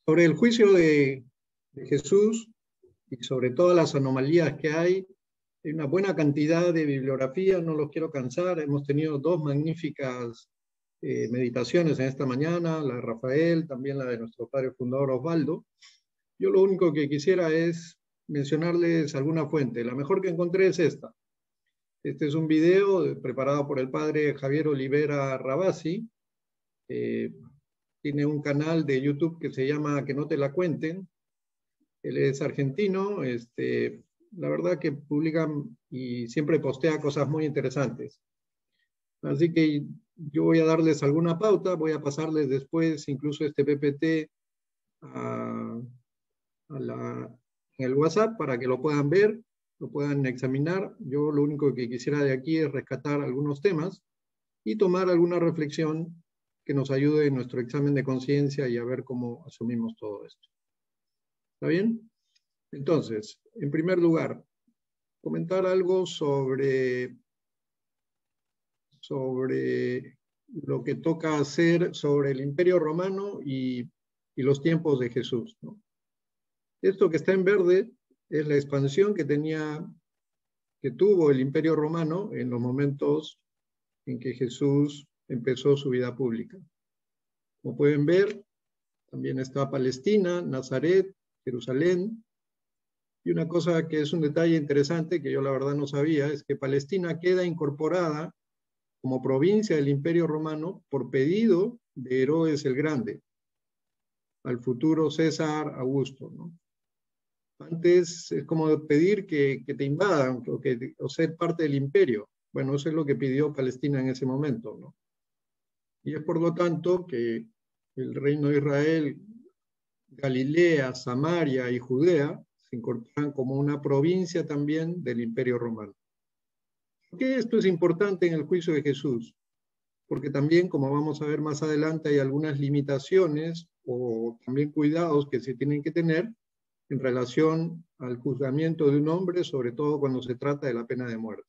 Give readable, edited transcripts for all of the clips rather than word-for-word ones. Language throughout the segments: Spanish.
Sobre el juicio de Jesús y sobre todas las anomalías que hay una buena cantidad de bibliografía, no los quiero cansar. Hemos tenido dos magníficas meditaciones en esta mañana, la de Rafael, también la de nuestro padre fundador Osvaldo. Yo lo único que quisiera es mencionarles alguna fuente. La mejor que encontré es esta. Este es un video preparado por el padre Javier Olivera Rabasi. Tiene un canal de YouTube que se llama Que no te la cuenten. Él es argentino, la verdad que publica y siempre postea cosas muy interesantes. Así que yo voy a darles alguna pauta, voy a pasarles después incluso este PPT en el WhatsApp para que lo puedan ver, lo puedan examinar. Yo lo único que quisiera de aquí es rescatar algunos temas y tomar alguna reflexión que nos ayude en nuestro examen de conciencia y a ver cómo asumimos todo esto. ¿Está bien? Entonces, en primer lugar, comentar algo sobre lo que toca hacer sobre el Imperio Romano y los tiempos de Jesús, ¿no? Esto que está en verde es la expansión que tuvo el Imperio Romano en los momentos en que Jesús empezó su vida pública. Como pueden ver, también está Palestina, Nazaret, Jerusalén. Y una cosa que es un detalle interesante, que yo la verdad no sabía, es que Palestina queda incorporada como provincia del Imperio Romano por pedido de Herodes el Grande, al futuro César Augusto, ¿no? Antes es como pedir que te invadan o ser parte del imperio. Bueno, eso es lo que pidió Palestina en ese momento, ¿no? Y es por lo tanto que el reino de Israel, Galilea, Samaria y Judea se incorporan como una provincia también del Imperio Romano. ¿Por qué esto es importante en el juicio de Jesús? Porque también, como vamos a ver más adelante, hay algunas limitaciones o también cuidados que se tienen que tener en relación al juzgamiento de un hombre, sobre todo cuando se trata de la pena de muerte.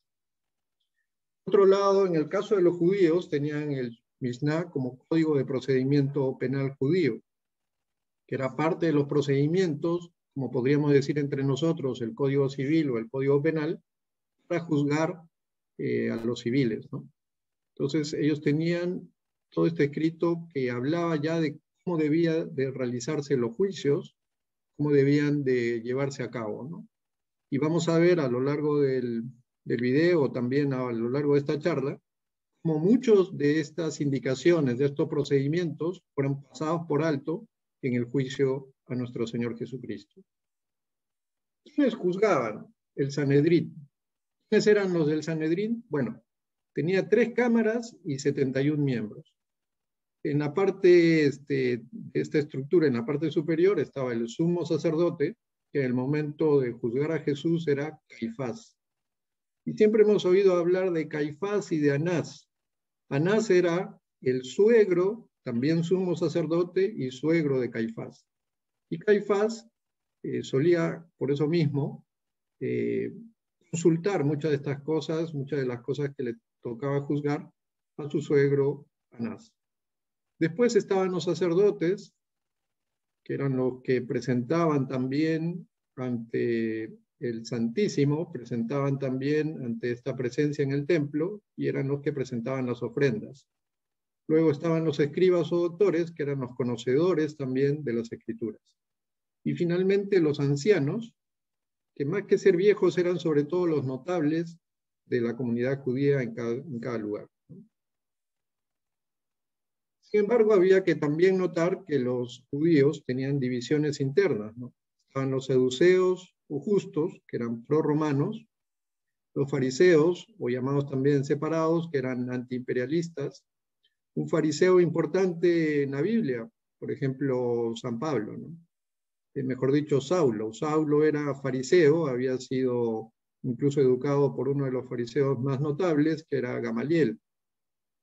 Por otro lado, en el caso de los judíos, tenían el Mishnah como código de procedimiento penal judío, que era parte de los procedimientos, como podríamos decir entre nosotros, el Código Civil o el Código Penal, para juzgar a los civiles, ¿no? Entonces, ellos tenían todo este escrito que hablaba ya de cómo debía de realizarse los juicios, cómo debían de llevarse a cabo, ¿no? Y vamos a ver a lo largo del video, también a lo largo de esta charla, cómo muchos de estas indicaciones, de estos procedimientos, fueron pasados por alto en el juicio a nuestro Señor Jesucristo. ¿Quiénes juzgaban? El Sanedrín. ¿Quiénes eran los del Sanedrín? Bueno, tenía 3 cámaras y 71 miembros. En la parte de esta estructura, en la parte superior, estaba el sumo sacerdote, que en el momento de juzgar a Jesús era Caifás. Y siempre hemos oído hablar de Caifás y de Anás. Anás era el suegro, también sumo sacerdote y suegro de Caifás. Y Caifás solía, por eso mismo, consultar muchas de estas cosas, muchas de las cosas que le tocaba juzgar a su suegro Anás. Después estaban los sacerdotes, que eran los que presentaban también ante el Santísimo, presentaban también ante esta presencia en el templo, y eran los que presentaban las ofrendas. Luego estaban los escribas o doctores, que eran los conocedores también de las escrituras. Y finalmente los ancianos, que más que ser viejos eran sobre todo los notables de la comunidad judía en cada lugar. Sin embargo, había que también notar que los judíos tenían divisiones internas, ¿no? Estaban los saduceos o justos, que eran prorromanos, los fariseos, o llamados también separados, que eran antiimperialistas. Un fariseo importante en la Biblia, por ejemplo, San Pablo, ¿no? Mejor dicho, Saulo. Saulo era fariseo, había sido incluso educado por uno de los fariseos más notables, que era Gamaliel.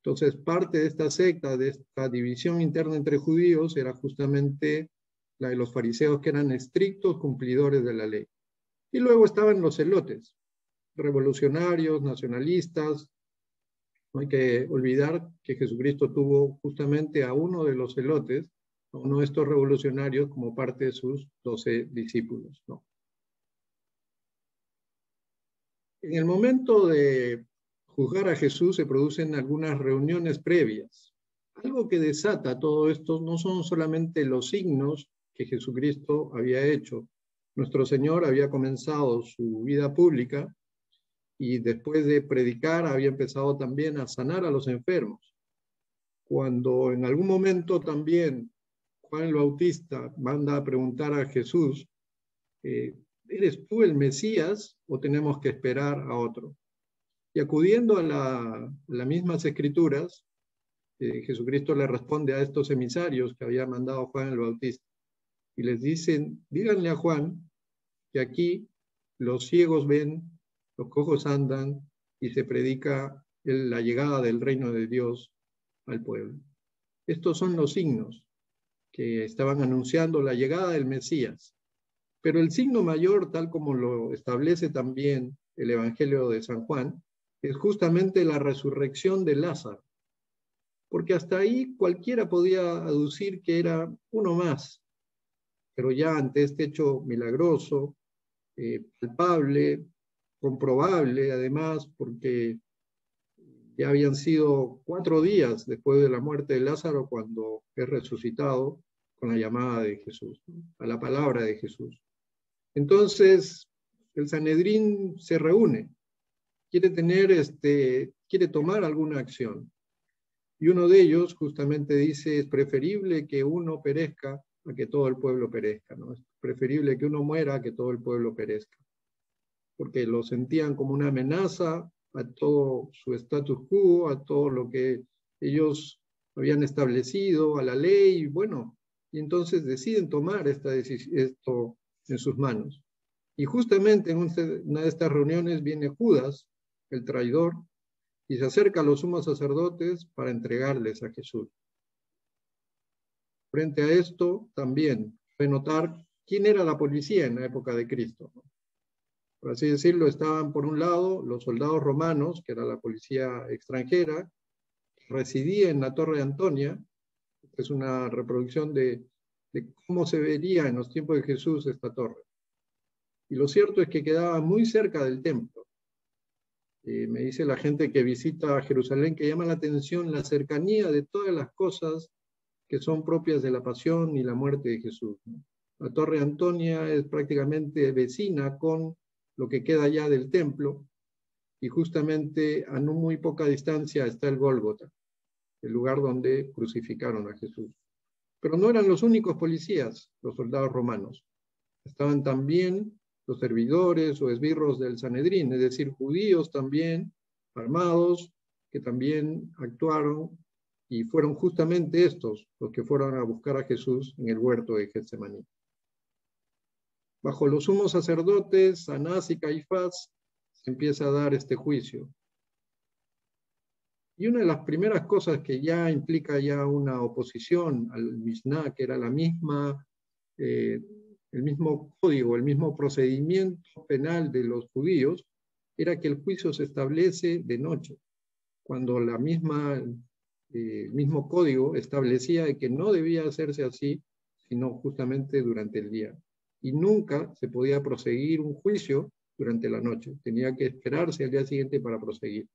Entonces, parte de esta secta, de esta división interna entre judíos, era justamente la de los fariseos, que eran estrictos cumplidores de la ley. Y luego estaban los celotes, revolucionarios, nacionalistas, No hay que olvidar que Jesucristo tuvo justamente a uno de los celotes, a uno de estos revolucionarios, como parte de sus 12 discípulos, ¿no? En el momento de juzgar a Jesús se producen algunas reuniones previas. Algo que desata todo esto no son solamente los signos que Jesucristo había hecho. Nuestro Señor había comenzado su vida pública y después de predicar había empezado también a sanar a los enfermos. Cuando en algún momento también Juan el Bautista manda a preguntar a Jesús, ¿eres tú el Mesías o tenemos que esperar a otro? Y acudiendo a las mismas escrituras, Jesucristo le responde a estos emisarios que había mandado Juan el Bautista y les dicen, díganle a Juan que aquí los ciegos ven, los cojos andan y se predica la llegada del reino de Dios al pueblo. Estos son los signos que estaban anunciando la llegada del Mesías. Pero el signo mayor, tal como lo establece también el Evangelio de San Juan, es justamente la resurrección de Lázaro. Porque hasta ahí cualquiera podía aducir que era uno más, pero ya ante este hecho milagroso, palpable, comprobable además, porque ya habían sido 4 días después de la muerte de Lázaro cuando es resucitado con la llamada de Jesús, ¿no? A la palabra de Jesús. Entonces, el Sanedrín se reúne, quiere tomar alguna acción. Y uno de ellos justamente dice, es preferible que uno perezca a que todo el pueblo perezca, ¿no? Es preferible que uno muera a que todo el pueblo perezca. Porque lo sentían como una amenaza a todo su status quo, a todo lo que ellos habían establecido, a la ley, bueno, y entonces deciden tomar esto en sus manos. Y justamente en una de estas reuniones viene Judas, el traidor, y se acerca a los sumos sacerdotes para entregarles a Jesús. Frente a esto, también fue notar quién era la policía en la época de Cristo, ¿no? Por así decirlo, estaban por un lado los soldados romanos, que era la policía extranjera, residía en la Torre de Antonia, es una reproducción de cómo se vería en los tiempos de Jesús esta torre. Y lo cierto es que quedaba muy cerca del templo. Me dice la gente que visita Jerusalén que llama la atención la cercanía de todas las cosas que son propias de la pasión y la muerte de Jesús, ¿no? La Torre de Antonia es prácticamente vecina con lo que queda ya del templo, y justamente a no muy poca distancia está el Gólgota, el lugar donde crucificaron a Jesús. Pero no eran los únicos policías, los soldados romanos. Estaban también los servidores o esbirros del Sanedrín, es decir, judíos también, armados, que también actuaron, y fueron justamente estos los que fueron a buscar a Jesús en el huerto de Getsemaní. Bajo los sumos sacerdotes, Anás y Caifás, se empieza a dar este juicio. Y una de las primeras cosas que ya implica ya una oposición al Misná, que era el mismo código, el mismo procedimiento penal de los judíos, era que el juicio se establece de noche, cuando el mismo código establecía que no debía hacerse así, sino justamente durante el día. Y nunca se podía proseguir un juicio durante la noche, tenía que esperarse al día siguiente para proseguir.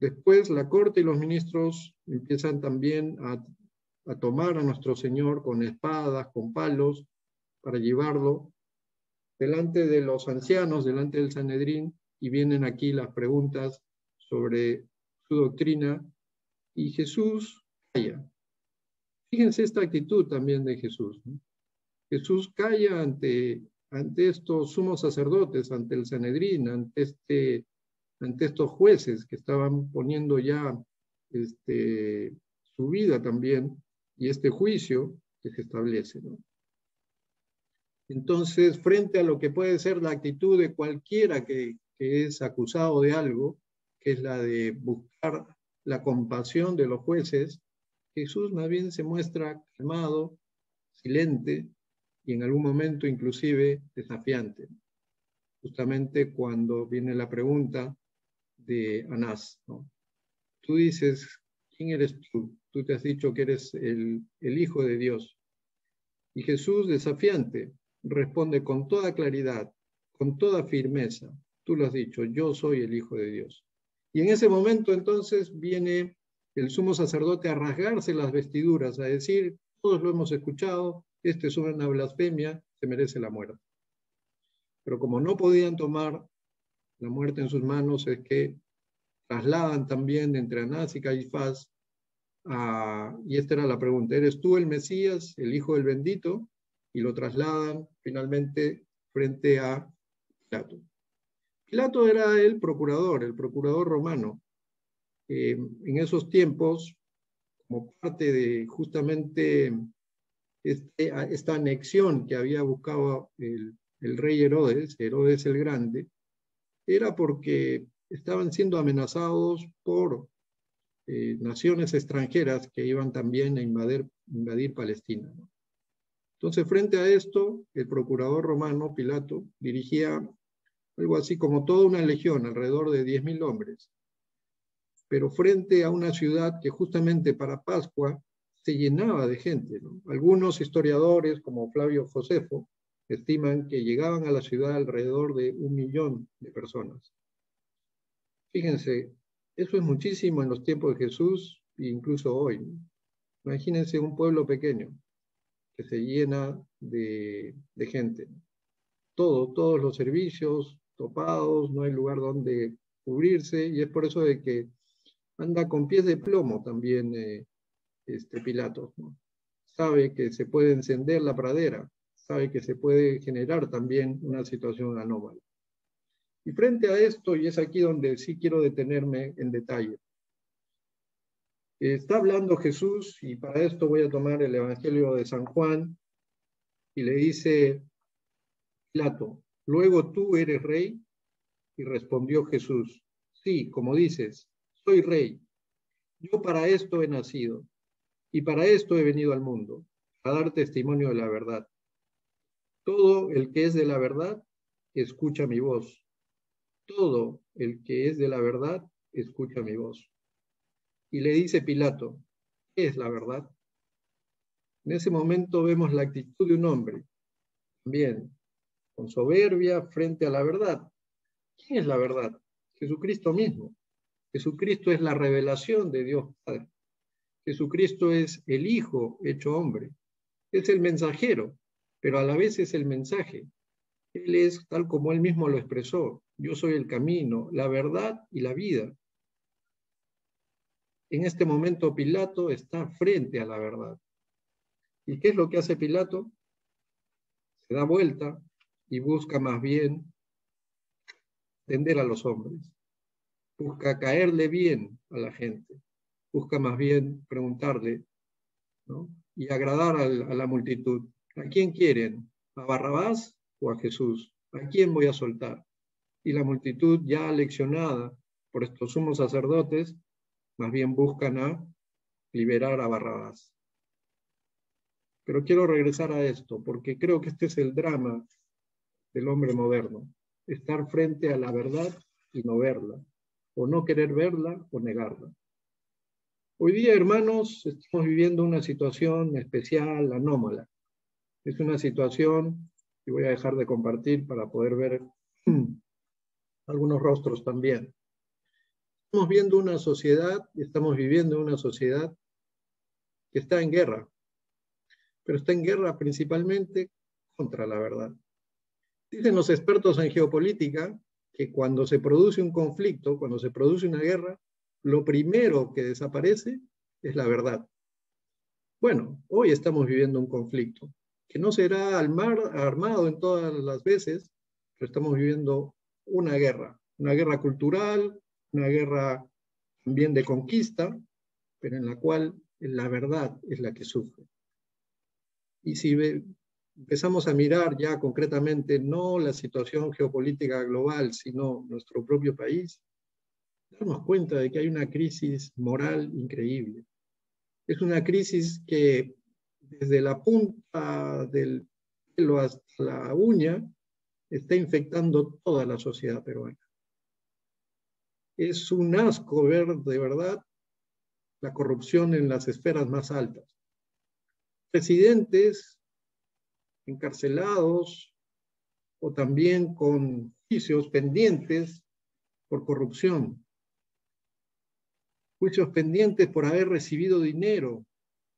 Después la corte y los ministros empiezan también a tomar a nuestro Señor con espadas, con palos, para llevarlo delante de los ancianos, delante del Sanedrín, y vienen aquí las preguntas sobre su doctrina, y Jesús calla. Fíjense esta actitud también de Jesús, ¿no? Jesús calla ante estos sumos sacerdotes, ante el Sanedrín, ante estos jueces que estaban poniendo ya su vida también, y este juicio que se establece, ¿no? Entonces, frente a lo que puede ser la actitud de cualquiera que es acusado de algo, que es la de buscar la compasión de los jueces, Jesús más bien se muestra calmado, silente y en algún momento inclusive desafiante. Justamente cuando viene la pregunta de Anás, ¿no? Tú dices, ¿quién eres tú? Tú te has dicho que eres el Hijo de Dios. Y Jesús, desafiante, responde con toda claridad, con toda firmeza. Tú lo has dicho, yo soy el Hijo de Dios. Y en ese momento entonces viene el sumo sacerdote a rasgarse las vestiduras, a decir, todos lo hemos escuchado, este es una blasfemia, se merece la muerte. Pero como no podían tomar la muerte en sus manos, es que trasladan también entre Anás y Caifás, y esta era la pregunta, ¿eres tú el Mesías, el Hijo del Bendito? Y lo trasladan finalmente frente a Pilato. Pilato era el procurador romano. En esos tiempos, como parte de justamente esta anexión que había buscado el rey Herodes el Grande, era porque estaban siendo amenazados por naciones extranjeras que iban también a invadir Palestina, ¿no? Entonces, frente a esto, el procurador romano, Pilato, dirigía algo así como toda una legión, alrededor de 10.000 hombres, pero frente a una ciudad que justamente para Pascua se llenaba de gente, ¿no? Algunos historiadores, como Flavio Josefo, estiman que llegaban a la ciudad alrededor de 1.000.000 de personas. Fíjense, eso es muchísimo en los tiempos de Jesús e incluso hoy, ¿no? Imagínense un pueblo pequeño que se llena de gente. Todos los servicios topados, no hay lugar donde cubrirse, y es por eso de que anda con pies de plomo también Pilato, ¿no? Sabe que se puede encender la pradera, sabe que se puede generar también una situación anómala. Y frente a esto, y es aquí donde sí quiero detenerme en detalle, está hablando Jesús, y para esto voy a tomar el Evangelio de San Juan, y le dice Pilato, ¿luego tú eres rey? Y respondió Jesús, sí, como dices, soy rey. Yo para esto he nacido, y para esto he venido al mundo, a dar testimonio de la verdad. Todo el que es de la verdad, escucha mi voz. Todo el que es de la verdad, escucha mi voz. Y le dice Pilato, ¿qué es la verdad? En ese momento vemos la actitud de un hombre, también con soberbia frente a la verdad. ¿Quién es la verdad? Jesucristo mismo. Jesucristo es la revelación de Dios Padre. Jesucristo es el Hijo hecho hombre. Es el mensajero, pero a la vez es el mensaje. Él es tal como él mismo lo expresó. Yo soy el camino, la verdad y la vida. En este momento Pilato está frente a la verdad. ¿Y qué es lo que hace Pilato? Se da vuelta y busca más bien tender a los hombres. Busca caerle bien a la gente. Busca más bien preguntarle, ¿no? Y agradar a la multitud. ¿A quién quieren? ¿A Barrabás o a Jesús? ¿A quién voy a soltar? Y la multitud, ya leccionada por estos sumos sacerdotes, más bien buscan a liberar a Barrabás. Pero quiero regresar a esto, porque creo que este es el drama del hombre moderno. Estar frente a la verdad y no verla, o no querer verla o negarla. Hoy día, hermanos, estamos viviendo una situación especial, anómala. Es una situación que voy a dejar de compartir para poder ver algunos rostros también. Estamos viendo una sociedad, estamos viviendo una sociedad que está en guerra, pero está en guerra principalmente contra la verdad. Dicen los expertos en geopolítica que cuando se produce un conflicto, cuando se produce una guerra, lo primero que desaparece es la verdad. Bueno, hoy estamos viviendo un conflicto que no será armado en todas las veces, pero estamos viviendo una guerra cultural, una guerra también de conquista, pero en la cual la verdad es la que sufre. Y si empezamos a mirar ya concretamente no la situación geopolítica global, sino nuestro propio país, darnos cuenta de que hay una crisis moral increíble. Es una crisis que desde la punta del pelo hasta la uña está infectando toda la sociedad peruana. Es un asco ver de verdad la corrupción en las esferas más altas. Presidentes encarcelados o también con juicios pendientes por corrupción. Juicios pendientes por haber recibido dinero,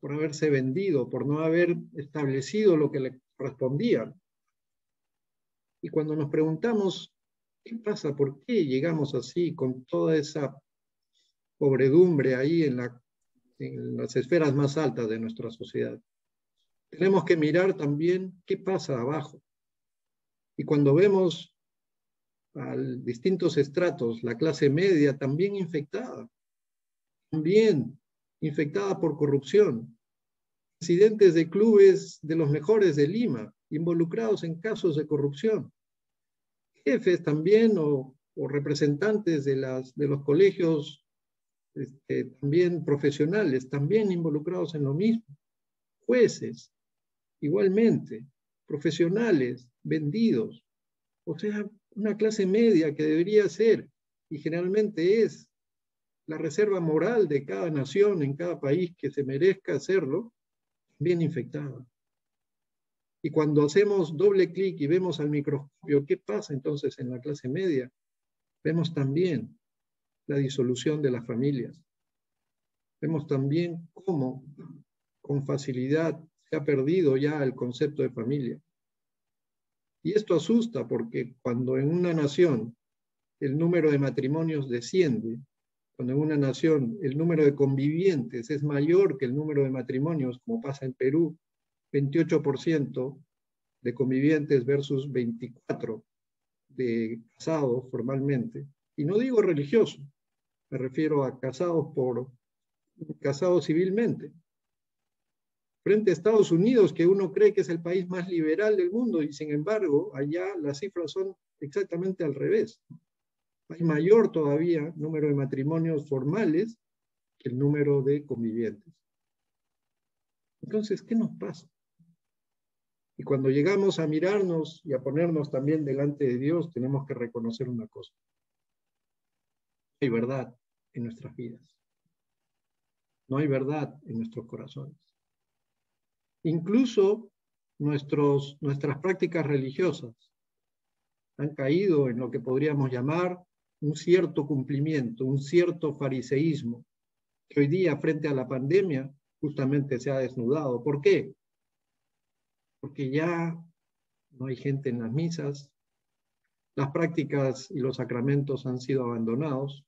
por haberse vendido, por no haber establecido lo que le correspondía. Y cuando nos preguntamos, ¿qué pasa? ¿Por qué llegamos así con toda esa pobredumbre ahí en las esferas más altas de nuestra sociedad? Tenemos que mirar también qué pasa abajo. Y cuando vemos a distintos estratos, la clase media también infectada por corrupción, presidentes de clubes de los mejores de Lima, involucrados en casos de corrupción, jefes también o representantes de los colegios también profesionales, también involucrados en lo mismo, jueces, igualmente, profesionales, vendidos, o sea, una clase media que debería ser, y generalmente es, la reserva moral de cada nación en cada país que se merezca hacerlo, bien infectada. Y cuando hacemos doble clic y vemos al microscopio qué pasa entonces en la clase media, vemos también la disolución de las familias. Vemos también cómo con facilidad se ha perdido ya el concepto de familia. Y esto asusta porque cuando en una nación el número de matrimonios desciende, cuando en una nación el número de convivientes es mayor que el número de matrimonios, como pasa en Perú, 28% de convivientes versus 24% de casados formalmente. Y no digo religioso, me refiero a casados civilmente. Frente a Estados Unidos, que uno cree que es el país más liberal del mundo, y sin embargo, allá las cifras son exactamente al revés. Hay mayor todavía número de matrimonios formales que el número de convivientes. Entonces, ¿qué nos pasa? Y cuando llegamos a mirarnos y a ponernos también delante de Dios, tenemos que reconocer una cosa. No hay verdad en nuestras vidas. No hay verdad en nuestros corazones. Incluso nuestras prácticas religiosas han caído en lo que podríamos llamar un cierto cumplimiento, un cierto fariseísmo, que hoy día frente a la pandemia justamente se ha desnudado. ¿Por qué? Porque ya no hay gente en las misas, las prácticas y los sacramentos han sido abandonados,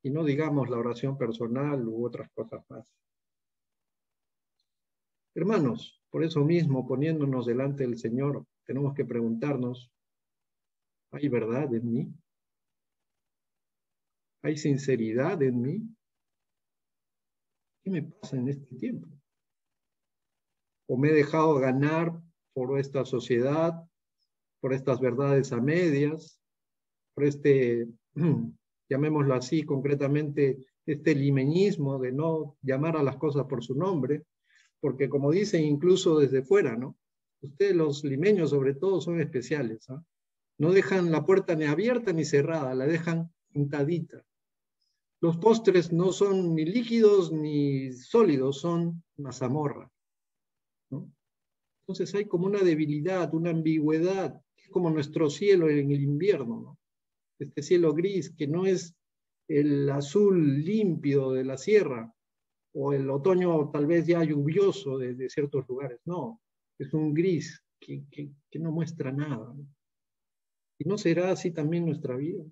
y no digamos la oración personal u otras cosas más. Hermanos, por eso mismo, poniéndonos delante del Señor, tenemos que preguntarnos, ¿hay verdad en mí? ¿Hay sinceridad en mí? ¿Qué me pasa en este tiempo? ¿O me he dejado ganar por esta sociedad, por estas verdades a medias, por llamémoslo así concretamente, este limeñismo de no llamar a las cosas por su nombre? Porque como dicen incluso desde fuera, ¿no? Ustedes los limeños sobre todo son especiales, ¿eh? No dejan la puerta ni abierta ni cerrada, la dejan juntadita. Los postres no son ni líquidos ni sólidos, son mazamorra, ¿no? Entonces hay como una debilidad, una ambigüedad, es como nuestro cielo en el invierno, ¿no? Este cielo gris que no es el azul limpio de la sierra, o el otoño tal vez ya lluvioso de ciertos lugares. No, es un gris que no muestra nada, ¿no? Y no será así también nuestra vida.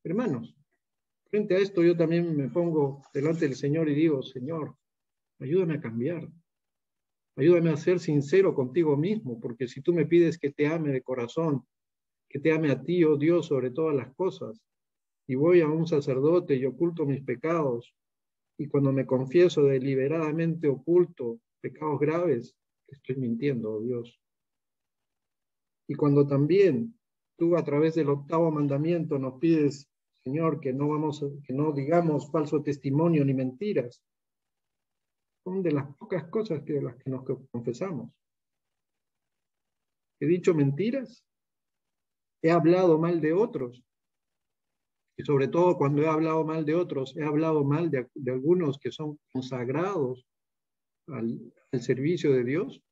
Hermanos, frente a esto yo también me pongo delante del Señor y digo, Señor, ayúdame a cambiar. Ayúdame a ser sincero contigo mismo, porque si tú me pides que te ame de corazón, que te ame a ti, oh Dios, sobre todas las cosas, y voy a un sacerdote y oculto mis pecados, y cuando me confieso deliberadamente oculto pecados graves, estoy mintiendo, oh Dios. Y cuando también tú a través del 8º mandamiento nos pides, Señor, que no digamos falso testimonio ni mentiras, son de las pocas cosas de las que nos confesamos. ¿He dicho mentiras? ¿He hablado mal de otros? Y sobre todo cuando he hablado mal de otros, he hablado mal de algunos que son consagrados al servicio de Dios.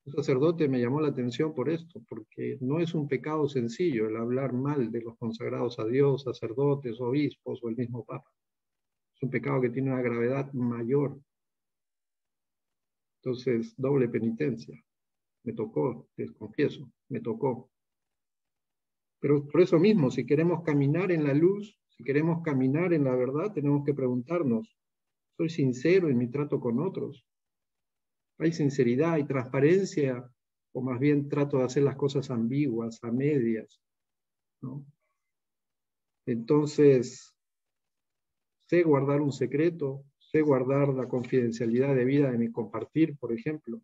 Un sacerdote me llamó la atención por esto, porque no es un pecado sencillo el hablar mal de los consagrados a Dios, sacerdotes, obispos o el mismo Papa. Es un pecado que tiene una gravedad mayor. Entonces, doble penitencia. Me tocó, les confieso, me tocó. Pero por eso mismo, si queremos caminar en la luz, si queremos caminar en la verdad, tenemos que preguntarnos, ¿soy sincero en mi trato con otros? ¿Hay sinceridad, hay transparencia? O más bien trato de hacer las cosas ambiguas, a medias, ¿no? Entonces, sé guardar un secreto, sé guardar la confidencialidad de vida de mi compartir, por ejemplo.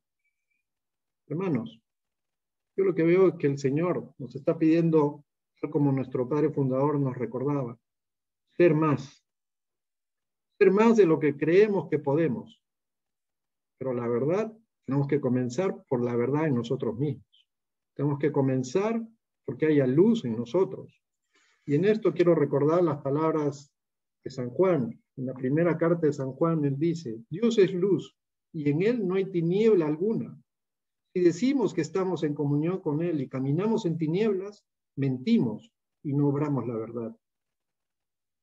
Hermanos, yo lo que veo es que el Señor nos está pidiendo, tal como nuestro Padre Fundador nos recordaba, ser más de lo que creemos que podemos. Pero la verdad, tenemos que comenzar por la verdad en nosotros mismos. Tenemos que comenzar porque haya luz en nosotros. Y en esto quiero recordar las palabras de San Juan. En la primera carta de San Juan, él dice, Dios es luz y en él no hay tiniebla alguna. Si decimos que estamos en comunión con él y caminamos en tinieblas, mentimos y no obramos la verdad.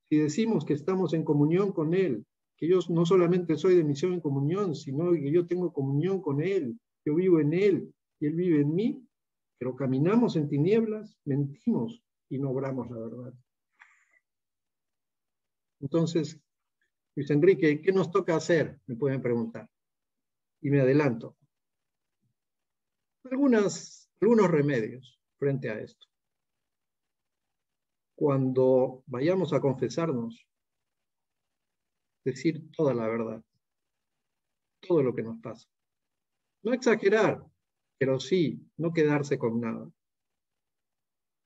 Si decimos que estamos en comunión con él, que yo no solamente soy de misión en comunión, sino que yo tengo comunión con él, yo vivo en él y él vive en mí, pero caminamos en tinieblas, mentimos y no obramos la verdad. Entonces, Luis Enrique, ¿qué nos toca hacer? Me pueden preguntar. Y me adelanto. Algunos remedios frente a esto. Cuando vayamos a confesarnos, decir toda la verdad, todo lo que nos pasa. No exagerar, pero sí, no quedarse con nada.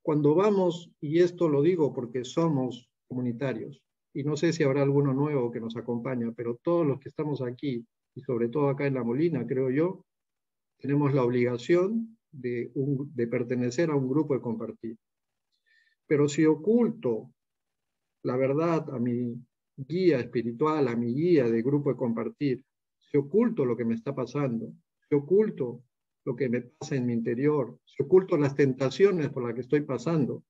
Cuando vamos, y esto lo digo porque somos comunitarios, y no sé si habrá alguno nuevo que nos acompaña, pero todos los que estamos aquí, y sobre todo acá en La Molina, creo yo, tenemos la obligación de pertenecer a un grupo de compartir. Pero si oculto la verdad a mi guía espiritual, a mi guía de grupo de compartir, si oculto lo que me está pasando, si oculto lo que me pasa en mi interior, si oculto las tentaciones por las que estoy pasando,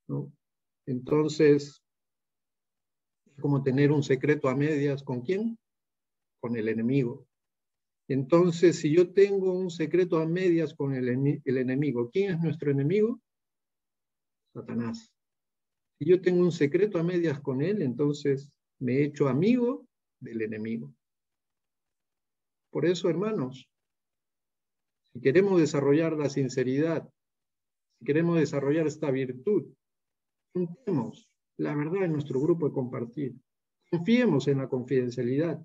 ¿no? Entonces, es como tener un secreto a medias, ¿con quién? Con el enemigo. Entonces, si yo tengo un secreto a medias con el enemigo, ¿quién es nuestro enemigo? Satanás. Si yo tengo un secreto a medias con él, entonces me he hecho amigo del enemigo. Por eso, hermanos, si queremos desarrollar la sinceridad, si queremos desarrollar esta virtud, juntemos la verdad en nuestro grupo de compartir. Confiemos en la confidencialidad,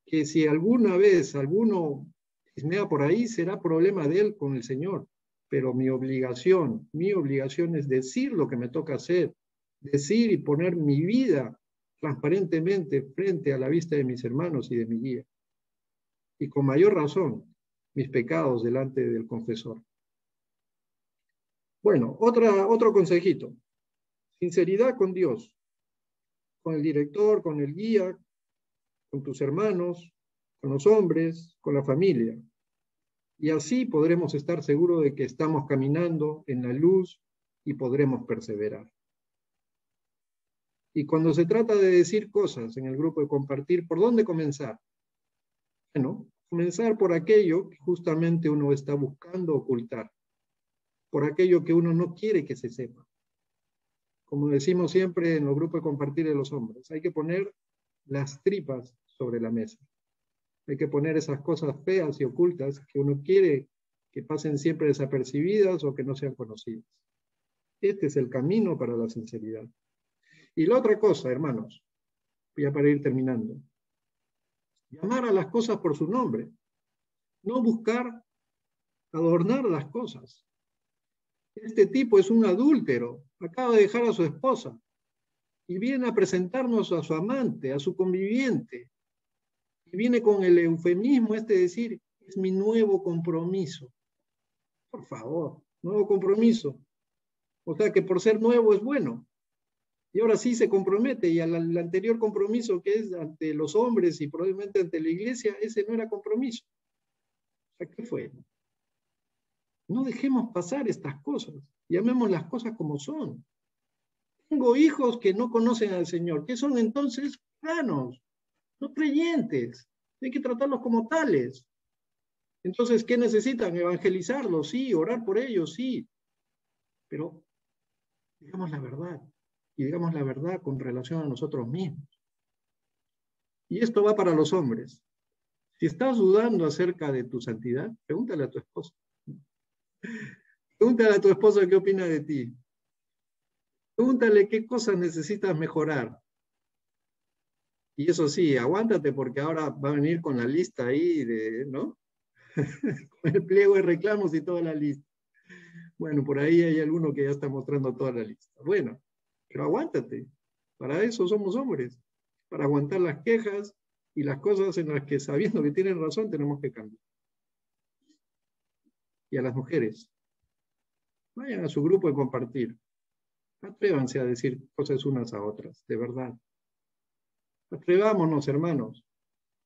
que si alguna vez alguno chismea por ahí, será problema de él con el Señor. Pero mi obligación es decir lo que me toca hacer, decir y poner mi vida transparentemente frente a la vista de mis hermanos y de mi guía. Y con mayor razón, mis pecados delante del confesor. Bueno, otro consejito. Sinceridad con Dios, con el director, con el guía, con tus hermanos, con los hombres, con la familia. Y así podremos estar seguros de que estamos caminando en la luz y podremos perseverar. Y cuando se trata de decir cosas en el grupo de compartir, ¿por dónde comenzar? Bueno, comenzar por aquello que justamente uno está buscando ocultar, por aquello que uno no quiere que se sepa. Como decimos siempre en los grupos de compartir de los hombres, hay que poner las tripas sobre la mesa. Hay que poner esas cosas feas y ocultas que uno quiere que pasen siempre desapercibidas o que no sean conocidas. Este es el camino para la sinceridad. Y la otra cosa, hermanos, ya para ir terminando, llamar a las cosas por su nombre, no buscar adornar las cosas. Este tipo es un adúltero, acaba de dejar a su esposa y viene a presentarnos a su amante, a su conviviente, y viene con el eufemismo de decir, es mi nuevo compromiso. Por favor, nuevo compromiso. O sea que por ser nuevo es bueno. Y ahora sí se compromete, y al anterior compromiso que es ante los hombres y probablemente ante la iglesia, ese no era compromiso. O sea, ¿qué fue? No dejemos pasar estas cosas. Llamemos las cosas como son. Tengo hijos que no conocen al Señor. ¿Qué son entonces? Paganos, no creyentes. Hay que tratarlos como tales. Entonces, ¿qué necesitan? Evangelizarlos, sí, orar por ellos, sí. Pero digamos la verdad. Y digamos la verdad con relación a nosotros mismos. Y esto va para los hombres. Si estás dudando acerca de tu santidad, pregúntale a tu esposa. Pregúntale a tu esposa qué opina de ti. Pregúntale qué cosas necesitas mejorar. Y eso sí, aguántate porque ahora va a venir con la lista ahí de, ¿no? Con el pliego de reclamos y toda la lista. Bueno, por ahí hay alguno que ya está mostrando toda la lista. Bueno, pero aguántate. Para eso somos hombres. Para aguantar las quejas y las cosas en las que sabiendo que tienen razón tenemos que cambiar. Y a las mujeres, vayan a su grupo de compartir. Atrévanse a decir cosas unas a otras, de verdad. Atrevámonos, hermanos,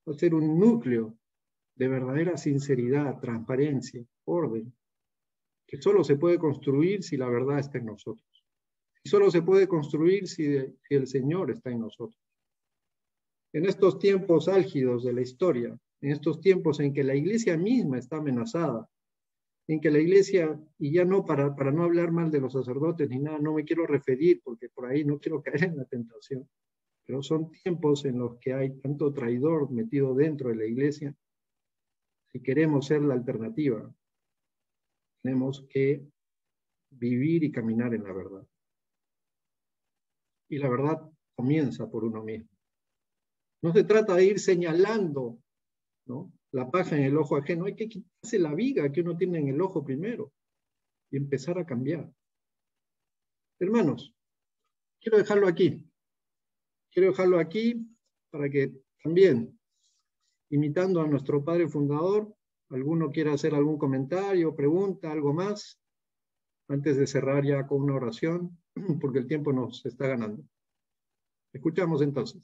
a hacer un núcleo de verdadera sinceridad, transparencia, orden, que solo se puede construir si la verdad está en nosotros. Y solo se puede construir si el Señor está en nosotros. En estos tiempos álgidos de la historia, en estos tiempos en que la iglesia misma está amenazada, en que la iglesia, y ya no para no hablar mal de los sacerdotes ni nada, no me quiero referir porque por ahí no quiero caer en la tentación, pero son tiempos en los que hay tanto traidor metido dentro de la iglesia. Si queremos ser la alternativa, tenemos que vivir y caminar en la verdad. Y la verdad comienza por uno mismo. No se trata de ir señalando, ¿no?, la paja en el ojo ajeno. Hay que quitarse la viga que uno tiene en el ojo primero y empezar a cambiar. Hermanos, quiero dejarlo aquí. Quiero dejarlo aquí para que también, imitando a nuestro padre fundador, alguno quiera hacer algún comentario, pregunta, algo más, antes de cerrar ya con una oración, porque el tiempo nos está ganando. Escuchamos entonces.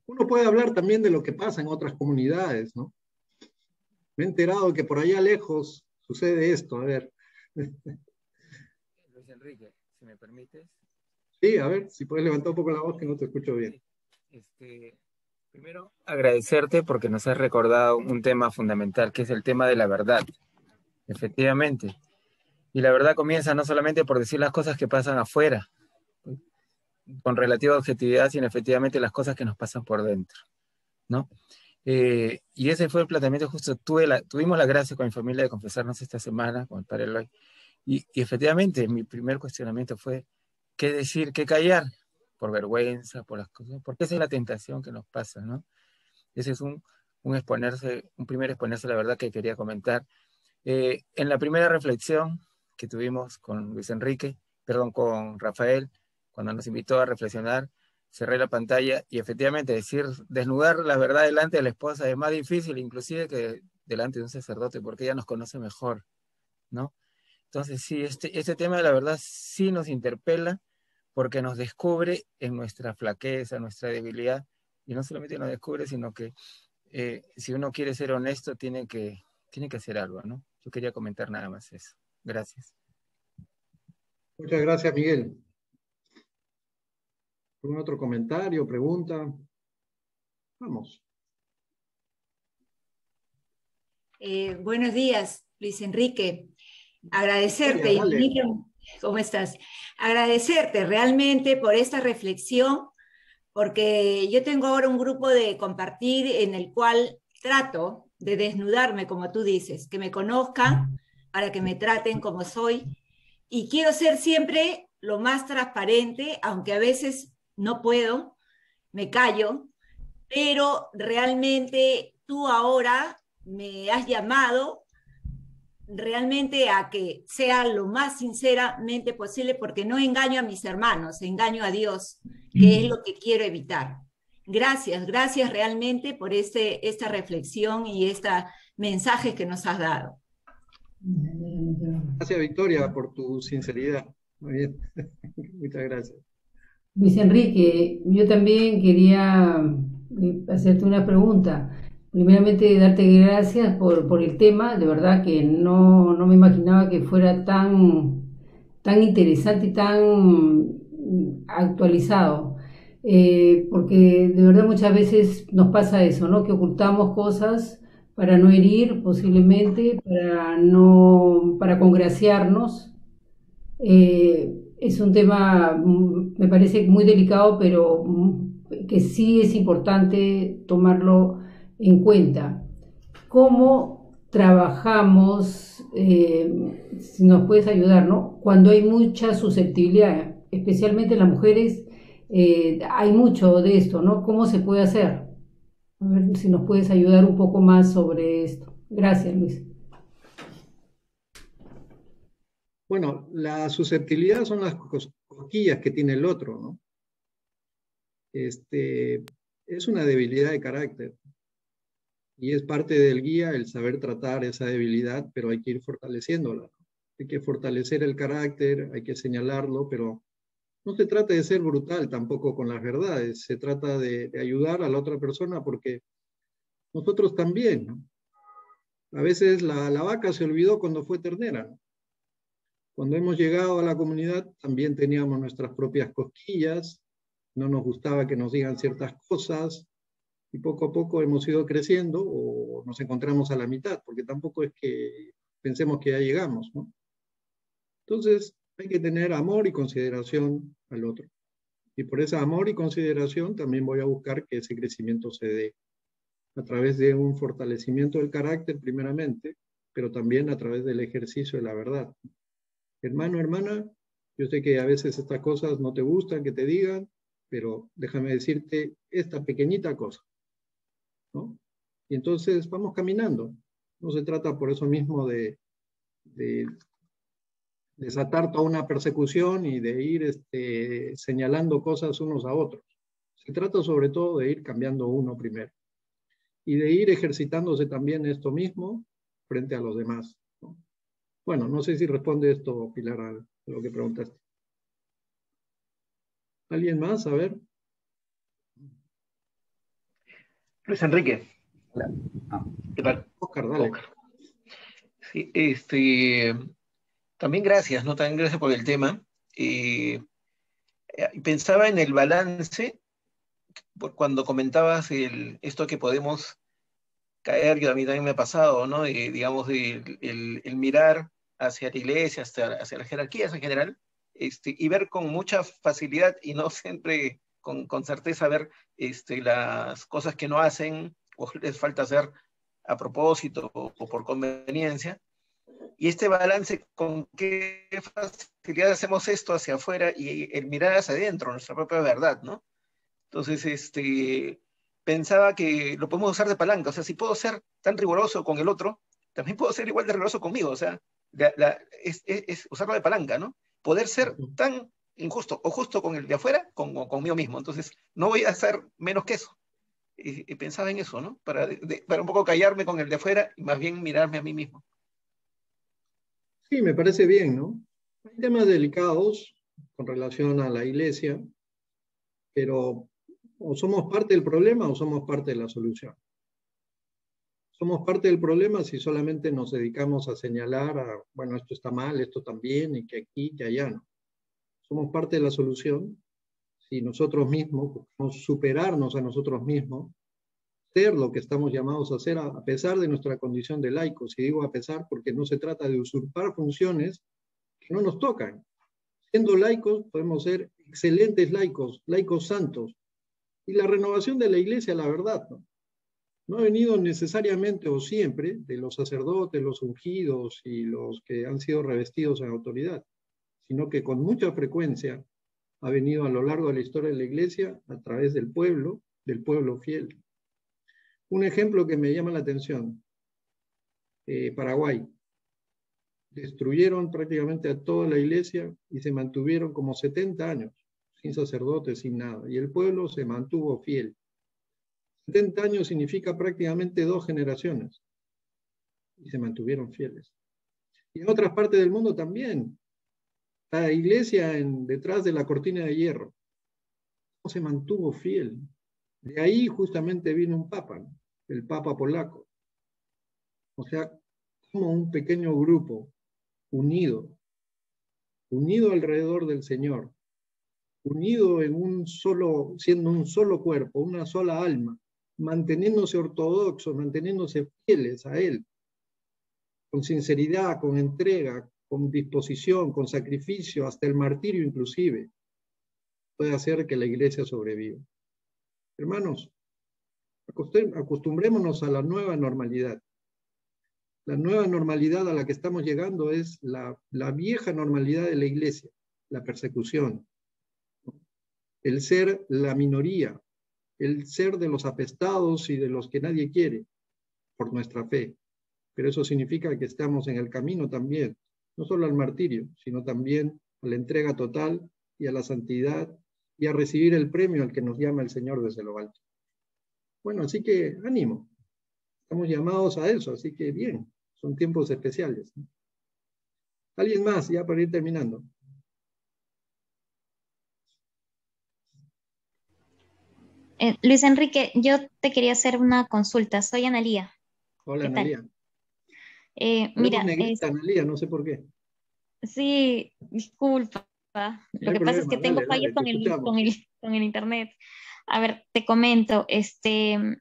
Uno puede hablar también de lo que pasa en otras comunidades, ¿no? Me he enterado que por allá lejos sucede esto, a ver. Luis Enrique, si me permites. Sí, a ver, si puedes levantar un poco la voz que no te escucho bien. Primero, agradecerte porque nos has recordado un tema fundamental, que es el tema de la verdad. Efectivamente. Y la verdad comienza no solamente por decir las cosas que pasan afuera, con relativa objetividad, sino efectivamente las cosas que nos pasan por dentro, ¿no? Y ese fue el planteamiento justo. Tuvimos la gracia con mi familia de confesarnos esta semana con el padre Eloy. Y efectivamente, mi primer cuestionamiento fue, ¿qué decir, qué callar? Por vergüenza, por las cosas, porque esa es la tentación que nos pasa, ¿no? Ese es un primer exponerse la verdad que quería comentar. En la primera reflexión que tuvimos con Luis Enrique, perdón, con Rafael, cuando nos invitó a reflexionar, cerré la pantalla y efectivamente desnudar la verdad delante de la esposa es más difícil inclusive que delante de un sacerdote, porque ella nos conoce mejor, ¿no? Entonces sí, este tema de la verdad sí nos interpela porque nos descubre en nuestra flaqueza, nuestra debilidad, y no solamente nos descubre, sino que si uno quiere ser honesto, tiene que hacer algo, ¿no? Yo quería comentar nada más eso. Gracias. Muchas gracias, Miguel. ¿Algún otro comentario, pregunta? Vamos. Buenos días, Luis Enrique. Agradecerte, Oye, dale. ¿Cómo estás? Agradecerte realmente por esta reflexión, porque yo tengo ahora un grupo de compartir en el cual trato de desnudarme, como tú dices, que me conozcan para que me traten como soy, y quiero ser siempre lo más transparente, aunque a veces no puedo, me callo, pero realmente tú ahora me has llamado realmente a que sea lo más sinceramente posible, porque no engaño a mis hermanos, engaño a Dios, que es lo que quiero evitar. Gracias, gracias realmente por esta reflexión y este mensaje que nos has dado. Gracias, Victoria, por tu sinceridad. Muy bien. Muchas gracias. Luis Enrique, yo también quería hacerte una pregunta. Primeramente, darte gracias por el tema. De verdad que no me imaginaba que fuera tan interesante y tan actualizado. Porque de verdad muchas veces nos pasa eso, ¿no? Que ocultamos cosas para no herir, posiblemente, para congraciarnos. Es un tema, me parece muy delicado, pero que sí es importante tomarlo en cuenta. ¿Cómo trabajamos, si nos puedes ayudar, ¿no? Cuando hay mucha susceptibilidad, especialmente en las mujeres, hay mucho de esto, ¿no? ¿Cómo se puede hacer? A ver si nos puedes ayudar un poco más sobre esto. Gracias, Luis. Bueno, la susceptibilidad son las cosquillas que tiene el otro, ¿no? Es una debilidad de carácter y es parte del guía el saber tratar esa debilidad, pero hay que ir fortaleciéndola, ¿no? Hay que fortalecer el carácter, hay que señalarlo, pero no se trata de ser brutal tampoco con las verdades, se trata de ayudar a la otra persona porque nosotros también, ¿no? A veces la vaca se olvidó cuando fue ternera, ¿no? Cuando hemos llegado a la comunidad también teníamos nuestras propias cosquillas, no nos gustaba que nos digan ciertas cosas y poco a poco hemos ido creciendo o nos encontramos a la mitad, porque tampoco es que pensemos que ya llegamos, ¿no? Entonces hay que tener amor y consideración al otro. Y por ese amor y consideración también voy a buscar que ese crecimiento se dé a través de un fortalecimiento del carácter primeramente, pero también a través del ejercicio de la verdad. Hermano, hermana, yo sé que a veces estas cosas no te gustan que te digan, pero déjame decirte esta pequeñita cosa, ¿no? Y entonces vamos caminando. No se trata por eso mismo de desatar toda una persecución y de ir señalando cosas unos a otros. Se trata sobre todo de ir cambiando uno primero y de ir ejercitándose también esto mismo frente a los demás, ¿no? Bueno, no sé si responde esto, Pilar, a lo que preguntaste. ¿Alguien más? A ver. Luis Enrique. Hola. ¿Qué tal? Oscar, dale. Oscar. Sí, también gracias, ¿no? También gracias por el tema. Pensaba en el balance, cuando comentabas esto que podemos caer, que a mí también me ha pasado, ¿no? Digamos, el mirar hacia la iglesia, hacia las jerarquías en general, y ver con mucha facilidad y no siempre con certeza ver las cosas que no hacen o les falta hacer a propósito o por conveniencia. Y este balance, con qué facilidad hacemos esto hacia afuera y el mirar hacia adentro, nuestra propia verdad, ¿no? Entonces, pensaba que lo podemos usar de palanca. O sea, si puedo ser tan riguroso con el otro, también puedo ser igual de riguroso conmigo. O sea, es usarlo de palanca, ¿no? Poder ser tan injusto o justo con el de afuera como conmigo mismo. Entonces, no voy a ser menos que eso. Y pensaba en eso, ¿no? Para un poco callarme con el de afuera y más bien mirarme a mí mismo. Sí, me parece bien, ¿no? Hay temas delicados con relación a la iglesia, pero o somos parte del problema o somos parte de la solución. Somos parte del problema si solamente nos dedicamos a señalar bueno, esto está mal, esto también, y que aquí, que allá, ¿no? Somos parte de la solución si nosotros mismos buscamos superarnos a nosotros mismos, ser lo que estamos llamados a hacer a pesar de nuestra condición de laicos. Y digo a pesar porque no se trata de usurpar funciones que no nos tocan. Siendo laicos podemos ser excelentes laicos, laicos santos. Y la renovación de la iglesia, la verdad, no ha venido necesariamente o siempre de los sacerdotes, los ungidos y los que han sido revestidos en autoridad, sino que con mucha frecuencia ha venido a lo largo de la historia de la iglesia a través del pueblo fiel. Un ejemplo que me llama la atención, Paraguay. destruyeron prácticamente a toda la iglesia y se mantuvieron como 70 años, sin sacerdotes, sin nada. Y el pueblo se mantuvo fiel. 70 años significa prácticamente 2 generaciones. Y se mantuvieron fieles. Y en otras partes del mundo también. La iglesia detrás de la cortina de hierro no se mantuvo fiel. De ahí justamente vino un papa, ¿no? El papa polaco. O sea, como un pequeño grupo unido alrededor del Señor, unido en un solo, siendo un solo cuerpo, una sola alma, manteniéndose ortodoxos, manteniéndose fieles a Él, con sinceridad, con entrega, con disposición, con sacrificio, hasta el martirio inclusive, puede hacer que la iglesia sobreviva. Hermanos, acostumbrémonos a la nueva normalidad. La nueva normalidad a la que estamos llegando es la vieja normalidad de la iglesia, la persecución, el ser la minoría, el ser de los apestados y de los que nadie quiere por nuestra fe. Pero eso significa que estamos en el camino también, no solo al martirio, sino también a la entrega total y a la santidad y a recibir el premio al que nos llama el Señor desde lo alto. Bueno, así que ánimo. Estamos llamados a eso, así que bien, son tiempos especiales. ¿Alguien más, ya para ir terminando? Luis Enrique, yo te quería hacer una consulta. Soy Analía. Hola, ¿Qué tal? Analía. Mira, negrita, Analía, no sé por qué. sí, disculpa. No Lo hay que pasa es problema, que tengo dale, fallos te escuchamos. con el internet. A ver, te comento, es que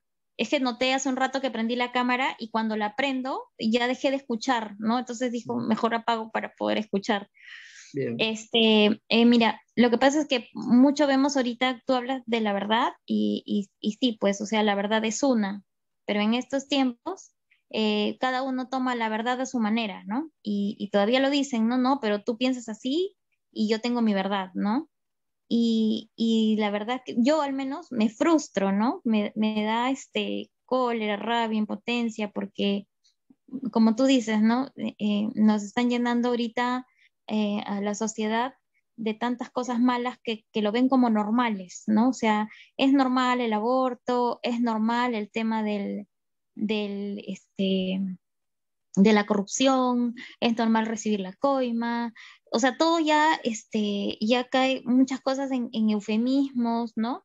noté hace un rato que prendí la cámara y cuando la prendo ya dejé de escuchar, ¿no? Entonces dijo, mejor apago para poder escuchar. Bien. Mira, lo que pasa es que mucho vemos ahorita, tú hablas de la verdad y sí, pues, o sea, la verdad es una, pero en estos tiempos cada uno toma la verdad a su manera, ¿no? Y todavía lo dicen, no, no, pero tú piensas así y yo tengo mi verdad, ¿no? Y la verdad que yo al menos me frustro, ¿no? Me da cólera, rabia, impotencia, porque como tú dices, ¿no? Nos están llenando ahorita a la sociedad de tantas cosas malas que lo ven como normales, ¿no? O sea, es normal el aborto, es normal el tema de la corrupción, es normal recibir la coima, o sea, todo ya, ya cae muchas cosas en eufemismos, ¿no?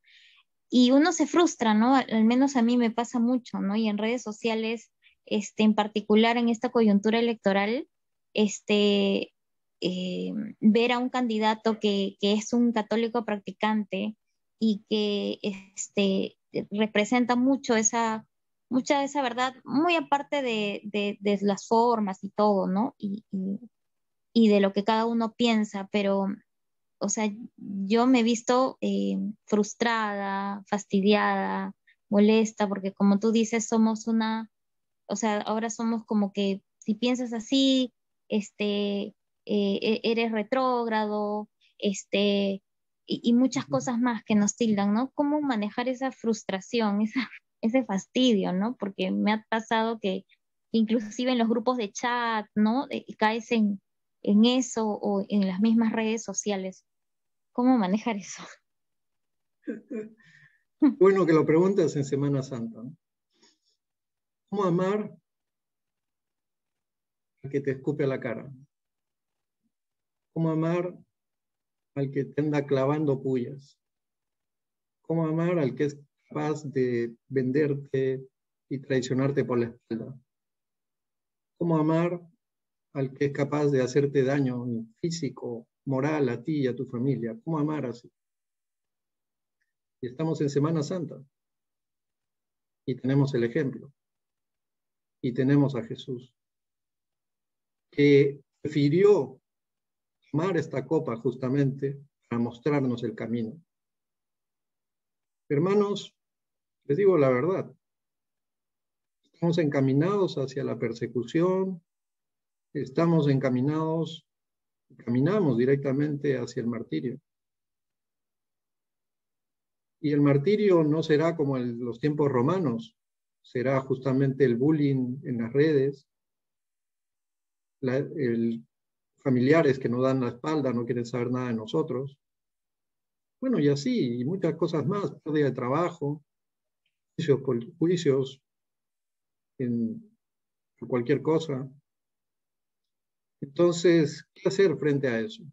Y uno se frustra, ¿no? Al menos a mí me pasa mucho, ¿no? Y en redes sociales, en particular en esta coyuntura electoral, este, ver a un candidato que es un católico practicante y que representa mucha de esa verdad, muy aparte de las formas y todo, ¿no? Y de lo que cada uno piensa, pero o sea, yo me he visto frustrada, fastidiada, molesta, porque como tú dices, o sea, ahora somos como que si piensas así, eres retrógrado, y muchas cosas más que nos tildan, ¿no? ¿Cómo manejar esa frustración, ese fastidio, ¿no? Porque me ha pasado que inclusive en los grupos de chat, ¿no? Caes en eso o en las mismas redes sociales. ¿Cómo manejar eso? Bueno que lo preguntas en Semana Santa, ¿no? ¿Cómo amar al que te escupe a la cara? ¿Cómo amar al que te anda clavando pullas? ¿Cómo amar al que es capaz de venderte y traicionarte por la espalda? ¿Cómo amar al que es capaz de hacerte daño físico, moral a ti y a tu familia? ¿Cómo amar así? Y estamos en Semana Santa y tenemos el ejemplo y tenemos a Jesús que prefirió tomar esta copa justamente para mostrarnos el camino. Hermanos, les digo la verdad, estamos encaminados hacia la persecución, estamos caminamos directamente hacia el martirio. Y el martirio no será como en los tiempos romanos, será justamente el bullying en las redes, familiares que nos dan la espalda, no quieren saber nada de nosotros. Bueno, y así, y muchas cosas más, pérdida de trabajo, juicios por cualquier cosa. Entonces, ¿qué hacer frente a eso?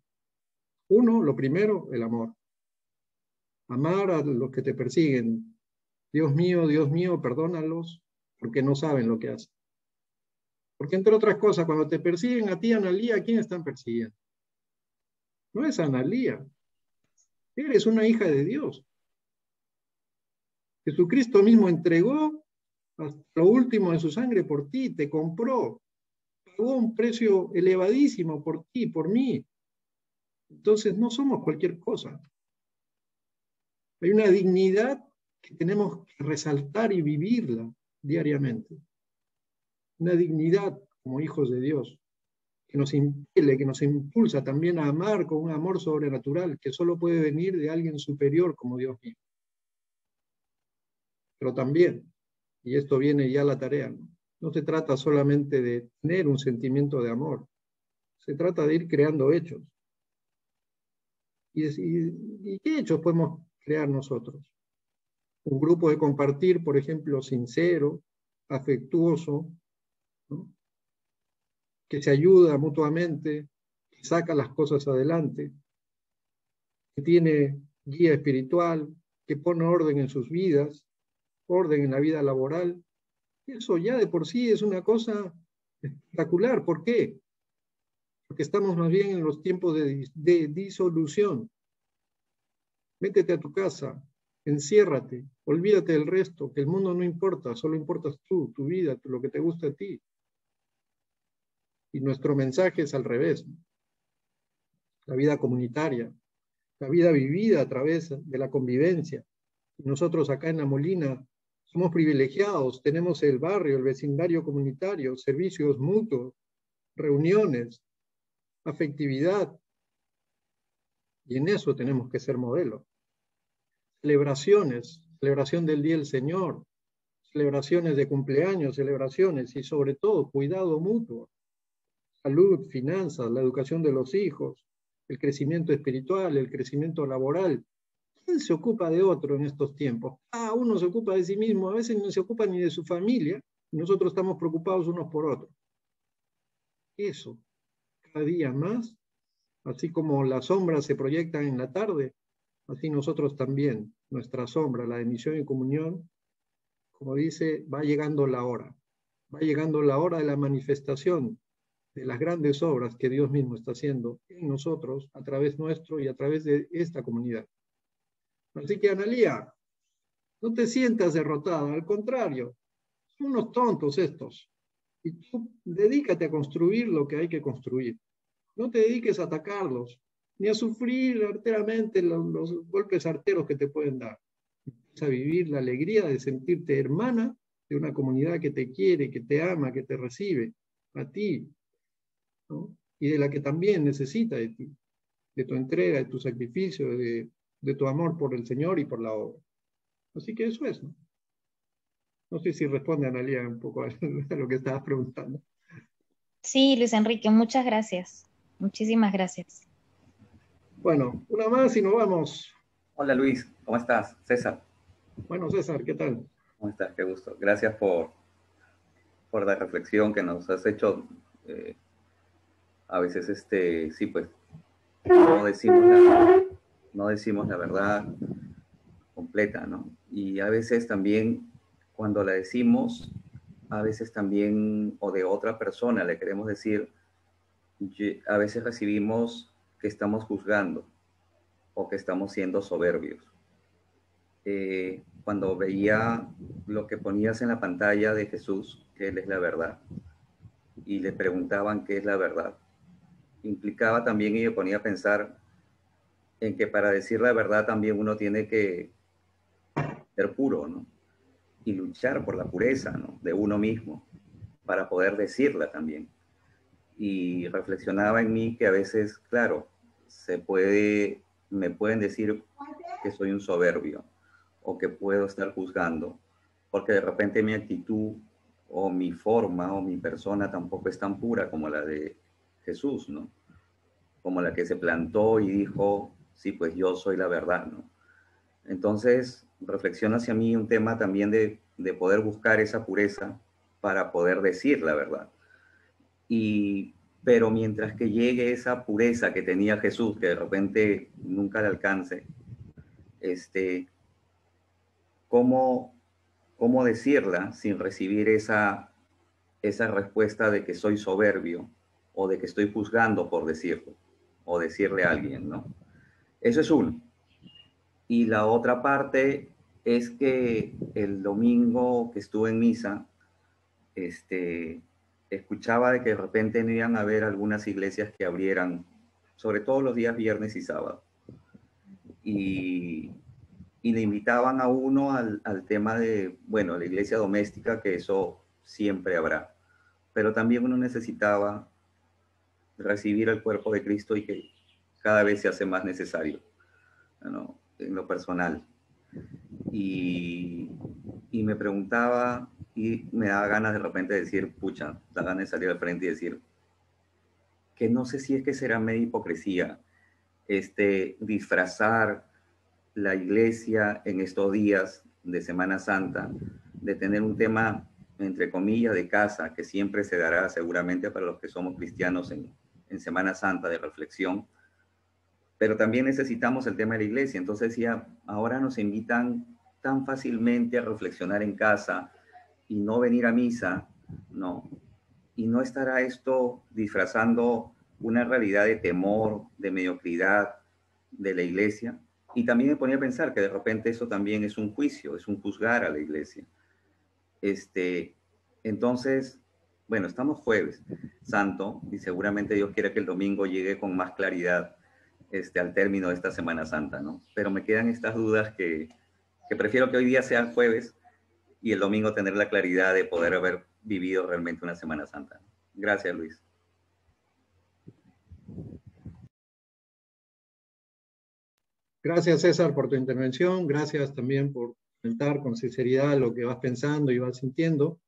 Uno, lo primero, el amor. Amar a los que te persiguen. Dios mío, perdónalos, porque no saben lo que hacen. Porque entre otras cosas, cuando te persiguen a ti, Analía, ¿a quién están persiguiendo? No es Analía. Eres una hija de Dios. Jesucristo mismo entregó hasta lo último de su sangre por ti, te compró, pagó un precio elevadísimo por ti, por mí. Entonces no somos cualquier cosa. Hay una dignidad que tenemos que resaltar y vivirla diariamente. Una dignidad como hijos de Dios, que nos impele, que nos impulsa también a amar con un amor sobrenatural, que solo puede venir de alguien superior como Dios mismo. Pero también, y esto viene ya a la tarea, no se trata solamente de tener un sentimiento de amor, se trata de ir creando hechos. ¿Y qué hechos podemos crear nosotros? Un grupo de compartir, por ejemplo, sincero, afectuoso, ¿no? Que se ayuda mutuamente, que saca las cosas adelante, que tiene guía espiritual, que pone orden en sus vidas, orden en la vida laboral. Eso ya de por sí es una cosa espectacular. ¿Por qué? Porque estamos más bien en los tiempos de disolución. Métete a tu casa, enciérrate, olvídate del resto, que el mundo no importa, solo importas tú, tu vida, lo que te gusta a ti. Y nuestro mensaje es al revés. La vida comunitaria, la vida vivida a través de la convivencia. Y nosotros acá en La Molina somos privilegiados, tenemos el barrio, el vecindario comunitario, servicios mutuos, reuniones, afectividad. Y en eso tenemos que ser modelo. Celebraciones, celebración del Día del Señor, celebraciones de cumpleaños, celebraciones y sobre todo cuidado mutuo, salud, finanzas, la educación de los hijos, el crecimiento espiritual, el crecimiento laboral. ¿Quién se ocupa de otro en estos tiempos? Cada uno se ocupa de sí mismo, a veces no se ocupa ni de su familia, y nosotros estamos preocupados unos por otros. Eso, cada día más, así como las sombras se proyectan en la tarde, así nosotros también, nuestra sombra, la de misión y comunión, como dice, va llegando la hora de la manifestación de las grandes obras que Dios mismo está haciendo en nosotros, a través nuestro y a través de esta comunidad. Así que, Analía, no te sientas derrotada, al contrario, son unos tontos estos. Y tú dedícate a construir lo que hay que construir. No te dediques a atacarlos, ni a sufrir arteramente los golpes arteros que te pueden dar. Empieza a vivir la alegría de sentirte hermana de una comunidad que te quiere, que te ama, que te recibe, a ti, ¿no? Y de la que también necesita de ti, de tu entrega, de tu sacrificio, de tu amor por el Señor y por la obra. Así que eso es, ¿no? No sé si responde, Analía, un poco a lo que estabas preguntando. Sí, Luis Enrique, muchas gracias. Muchísimas gracias. Bueno, una más y nos vamos. Hola Luis, ¿cómo estás? César. Bueno, César, ¿qué tal? ¿Cómo estás? Qué gusto. Gracias por la reflexión que nos has hecho. A veces, sí, pues, no decimos la verdad completa, ¿no? Y a veces también, cuando la decimos, a veces también, o de otra persona, le queremos decir, a veces recibimos que estamos juzgando o que estamos siendo soberbios. Cuando veía lo que ponías en la pantalla de Jesús, que Él es la verdad, y le preguntaban qué es la verdad, implicaba también, y me ponía a pensar en que para decir la verdad también uno tiene que ser puro, ¿no? Y luchar por la pureza, ¿no? De uno mismo, para poder decirla también. Y reflexionaba en mí que a veces, claro, me pueden decir que soy un soberbio, o que puedo estar juzgando, porque de repente mi actitud o mi forma o mi persona tampoco es tan pura como la de Jesús, ¿no? Como la que se plantó y dijo, sí, pues yo soy la verdad, ¿no? Entonces, reflexiona hacia mí un tema también de poder buscar esa pureza para poder decir la verdad. Pero mientras que llegue esa pureza que tenía Jesús, que de repente nunca le alcance, ¿cómo decirla sin recibir esa respuesta de que soy soberbio o de que estoy juzgando por decirlo o decirle a alguien, ¿no? Eso es uno. Y la otra parte es que el domingo que estuve en misa, escuchaba de que de repente no iban a haber algunas iglesias que abrieran, sobre todo los días viernes y sábado. Y le invitaban a uno al tema de, bueno, la iglesia doméstica, que eso siempre habrá. Pero también uno necesitaba recibir el cuerpo de Cristo y que cada vez se hace más necesario, ¿no? En lo personal. Y me preguntaba y me daba ganas de repente de decir, pucha, da ganas de salir al frente y decir que no sé si es que será media hipocresía disfrazar la iglesia en estos días de Semana Santa, de tener un tema, entre comillas, de casa, que siempre se dará seguramente para los que somos cristianos en Semana Santa, de reflexión, pero también necesitamos el tema de la iglesia. Entonces ya ahora nos invitan tan fácilmente a reflexionar en casa y no venir a misa, ¿no? Y no estará esto disfrazando una realidad de temor, de mediocridad de la iglesia. Y también me ponía a pensar que de repente eso también es un juicio, es un juzgar a la iglesia. Entonces, bueno, estamos jueves santo y seguramente Dios quiere que el domingo llegue con más claridad al término de esta Semana Santa, ¿no? Pero me quedan estas dudas que prefiero que hoy día sea jueves y el domingo tener la claridad de poder haber vivido realmente una Semana Santa. Gracias, Luis. Gracias, César, por tu intervención. Gracias también por comentar con sinceridad lo que vas pensando y vas sintiendo.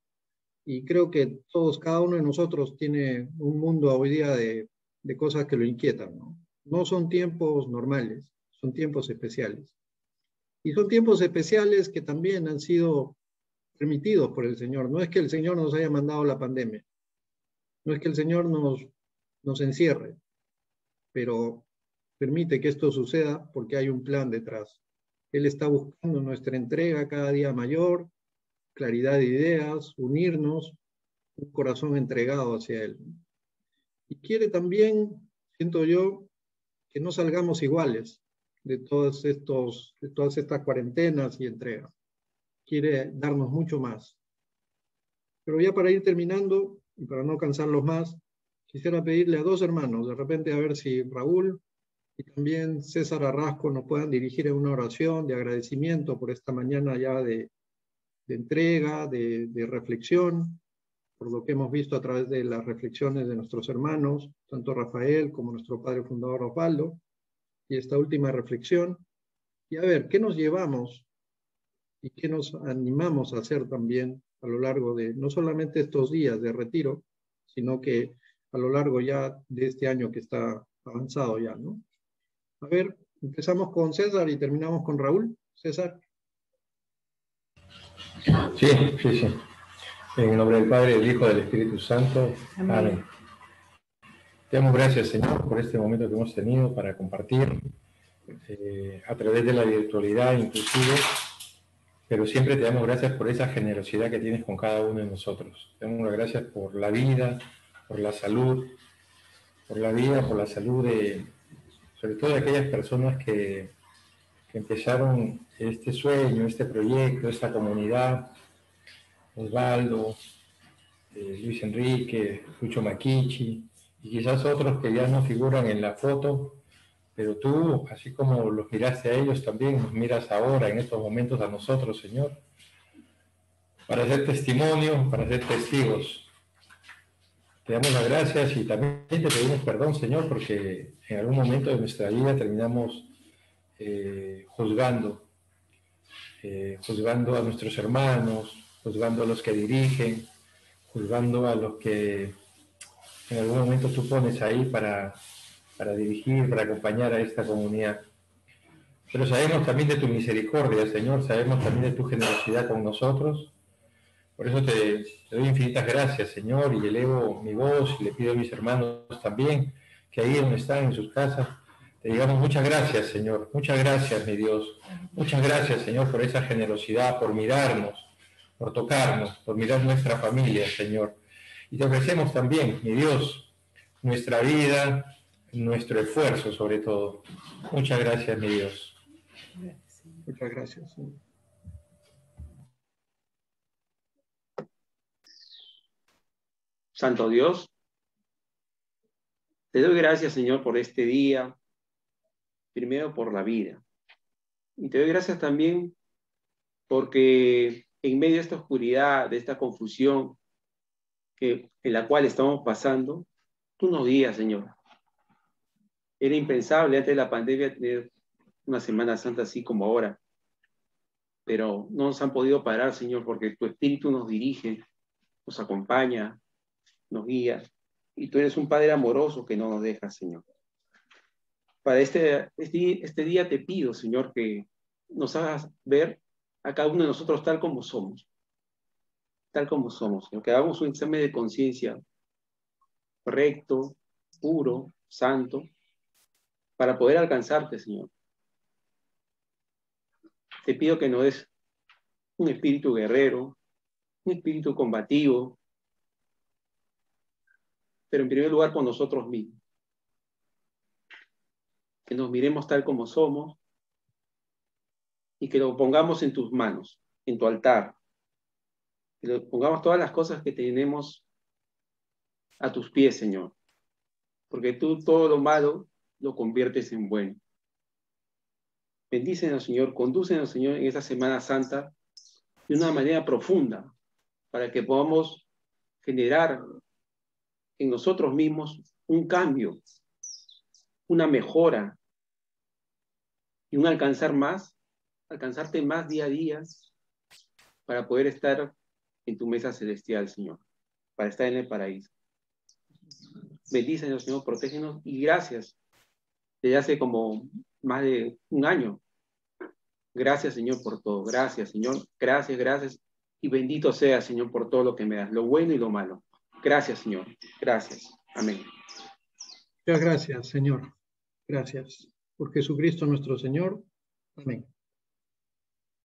Y creo que todos, cada uno de nosotros tiene un mundo hoy día de cosas que lo inquietan, ¿no? No son tiempos normales, son tiempos especiales. Y son tiempos especiales que también han sido permitidos por el Señor. No es que el Señor nos haya mandado la pandemia, no es que el Señor nos encierre, pero permite que esto suceda porque hay un plan detrás. Él está buscando nuestra entrega cada día mayor, claridad de ideas, unirnos, un corazón entregado hacia Él. Y quiere también, siento yo, que no salgamos iguales de todas estas cuarentenas y entregas. Quiere darnos mucho más. Pero ya para ir terminando, y para no cansarlos más, quisiera pedirle a dos hermanos, de repente a ver si Raúl y también César Arrasco nos puedan dirigir en una oración de agradecimiento por esta mañana ya de entrega, de reflexión, por lo que hemos visto a través de las reflexiones de nuestros hermanos, tanto Rafael como nuestro padre fundador Osvaldo, y esta última reflexión, y a ver, ¿qué nos llevamos y qué nos animamos a hacer también a lo largo de, no solamente estos días de retiro, sino que a lo largo ya de este año que está avanzado ya, ¿no? A ver, empezamos con César y terminamos con Raúl. César. Sí. En el nombre del Padre, del Hijo, del Espíritu Santo. Amén. Te damos gracias, Señor, por este momento que hemos tenido para compartir a través de la virtualidad inclusive, pero siempre te damos gracias por esa generosidad que tienes con cada uno de nosotros. Te damos gracias por la vida, por la salud, por la salud sobre todo de aquellas personas que empezaron este sueño, este proyecto, esta comunidad. Osvaldo, Luis Enrique, Lucho Maquichi, y quizás otros que ya no figuran en la foto, pero tú, así como los miraste a ellos, también nos miras ahora, en estos momentos, a nosotros, Señor, para hacer testimonio, para ser testigos. Te damos las gracias y también te pedimos perdón, Señor, porque en algún momento de nuestra vida terminamos juzgando a nuestros hermanos, juzgando a los que dirigen, juzgando a los que en algún momento tú pones ahí para dirigir, para acompañar a esta comunidad. Pero sabemos también de tu misericordia, Señor, sabemos también de tu generosidad con nosotros. Por eso te doy infinitas gracias, Señor, y elevo mi voz y le pido a mis hermanos también, que ahí donde están en sus casas, te digamos muchas gracias, Señor, muchas gracias, mi Dios. Muchas gracias, Señor, por esa generosidad, por mirarnos, por tocarnos, por mirar nuestra familia, Señor. Y te ofrecemos también, mi Dios, nuestra vida, nuestro esfuerzo sobre todo. Muchas gracias, mi Dios. Muchas gracias, Señor. Santo Dios, te doy gracias, Señor, por este día, primero por la vida. Y te doy gracias también porque en medio de esta oscuridad, de esta confusión en la cual estamos pasando, tú nos guías, Señor. Era impensable antes de la pandemia tener una Semana Santa así como ahora, pero no nos han podido parar, Señor, porque tu Espíritu nos dirige, nos acompaña, nos guía, y tú eres un Padre amoroso que no nos deja, Señor. Para este día te pido, Señor, que nos hagas ver a cada uno de nosotros tal como somos, Señor, que hagamos un examen de conciencia recto, puro, santo, para poder alcanzarte, Señor. Te pido que nos des un espíritu guerrero, un espíritu combativo, pero en primer lugar por nosotros mismos. Que nos miremos tal como somos y que lo pongamos en tus manos, en tu altar. Que lo pongamos todas las cosas que tenemos a tus pies, Señor. Porque tú todo lo malo lo conviertes en bueno. Bendícenos, Señor, condúcenos, Señor, en esta Semana Santa de una manera profunda para que podamos generar en nosotros mismos un cambio, una mejora y un alcanzarte más día a día para poder estar en tu mesa celestial, Señor, para estar en el paraíso. Bendícenos, Señor, protégenos y gracias. Desde hace como más de un año. Gracias, Señor, por todo. Gracias, Señor. Gracias, gracias. Y bendito sea, Señor, por todo lo que me das, lo bueno y lo malo. Gracias, Señor. Gracias. Amén. Muchas gracias, Señor. Gracias. Por Jesucristo nuestro Señor. Amén.